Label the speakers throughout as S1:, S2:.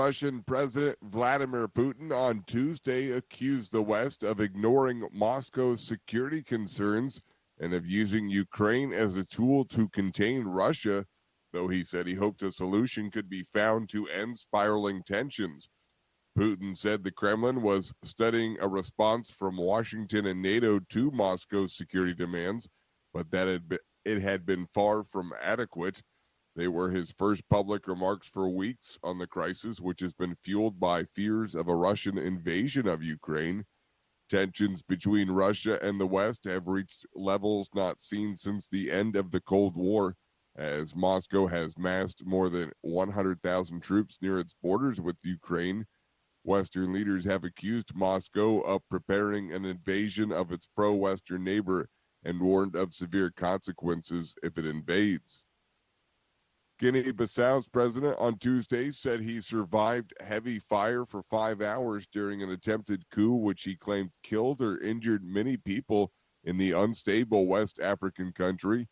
S1: Russian President Vladimir Putin on Tuesday accused the West of ignoring Moscow's security concerns and of using Ukraine as a tool to contain Russia, though he said he hoped a solution could be found to end spiraling tensions. Putin said the Kremlin was studying a response from Washington and NATO to Moscow's security demands, but that it had been far from adequate. They were his first public remarks for weeks on the crisis, which has been fueled by fears of a Russian invasion of Ukraine. Tensions between Russia and the West have reached levels not seen since the end of the Cold War, as Moscow has massed more than 100,000 troops near its borders with Ukraine. Western leaders have accused Moscow of preparing an invasion of its pro-Western neighbor and warned of severe consequences if it invades. Guinea-Bissau's president on Tuesday said he survived heavy fire for 5 hours during an attempted coup, which he claimed killed or injured many people in the unstable West African country.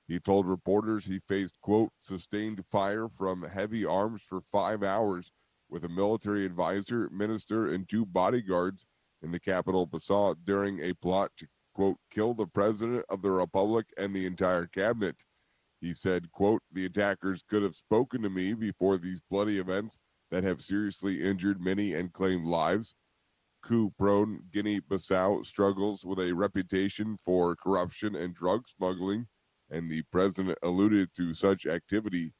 S1: He told reporters he faced, quote, sustained fire from heavy arms for 5 hours with a military advisor, minister, and 2 bodyguards in the capital Bissau during a plot to, quote, kill the president of the republic and the entire cabinet. He said, quote, the attackers could have spoken to me before these bloody events that have seriously injured many and claimed lives. Coup-prone Guinea-Bissau struggles with a reputation for corruption and drug smuggling, and the president alluded to such activity.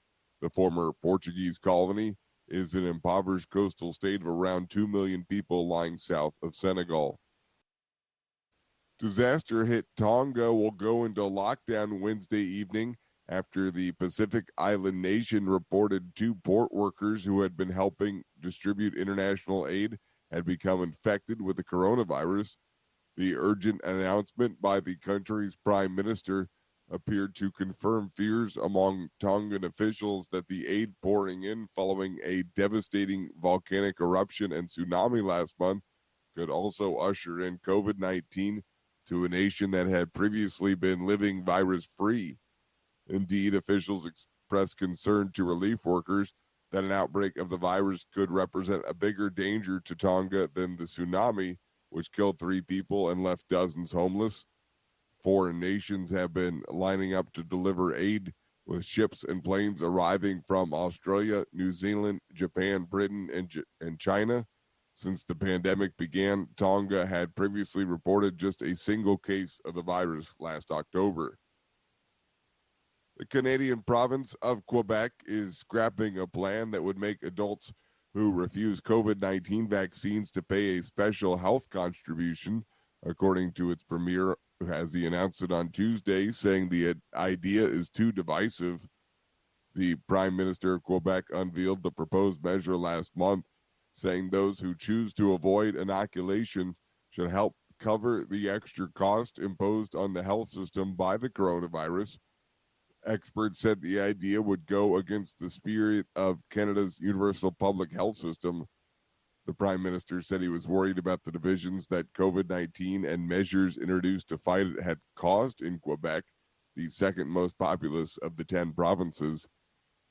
S1: The former Portuguese colony is an impoverished coastal state of around 2 million people lying south of Senegal. Disaster hit Tonga will go into lockdown Wednesday evening after the Pacific Island nation reported 2 port workers who had been helping distribute international aid had become infected with the coronavirus. The urgent announcement by the country's prime minister appeared to confirm fears among Tongan officials that the aid pouring in following a devastating volcanic eruption and tsunami last month could also usher in COVID-19 to a nation that had previously been living virus-free. Indeed, officials expressed concern to relief workers that an outbreak of the virus could represent a bigger danger to Tonga than the tsunami, which killed 3 people and left dozens homeless. Foreign nations have been lining up to deliver aid, with ships and planes arriving from Australia, New Zealand, Japan, Britain, and China. Since the pandemic began, Tonga had previously reported just a single case of the virus last October. The Canadian province of Quebec is scrapping a plan that would make adults who refuse COVID-19 vaccines to pay a special health contribution, according to its premier, as he announced it on Tuesday, saying the idea is too divisive. The Prime Minister of Quebec unveiled the proposed measure last month, saying those who choose to avoid inoculation should help cover the extra cost imposed on the health system by the coronavirus. Experts said the idea would go against the spirit of Canada's universal public health system. The Prime Minister said he was worried about the divisions that COVID-19 and measures introduced to fight it had caused in Quebec, the second most populous of the 10 provinces.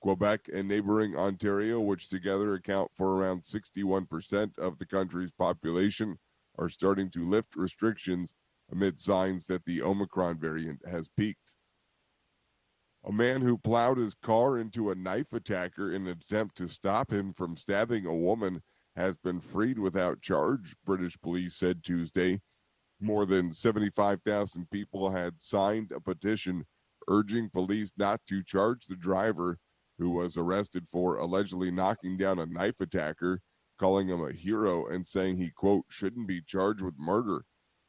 S1: Quebec and neighboring Ontario, which together account for around 61% of the country's population, are starting to lift restrictions amid signs that the Omicron variant has peaked. A man who plowed his car into a knife attacker in an attempt to stop him from stabbing a woman has been freed without charge, British police said Tuesday. More than 75,000 people had signed a petition urging police not to charge the driver, who was arrested for allegedly knocking down a knife attacker, calling him a hero and saying he, quote, shouldn't be charged with murder.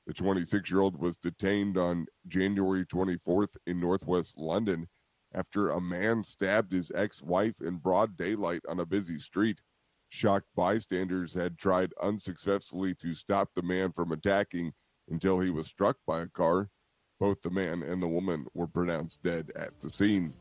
S1: The 26-year-old was detained on January 24th in northwest London after a man stabbed his ex-wife in broad daylight on a busy street. Shocked bystanders had tried unsuccessfully to stop the man from attacking until he was struck by a car. Both the man and the woman were pronounced dead at the scene.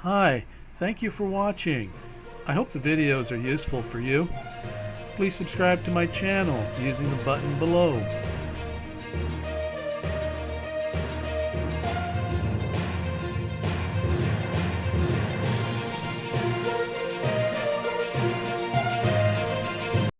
S2: Hi, thank you for watching. I hope the videos are useful for you. Please subscribe to my channel using the button below.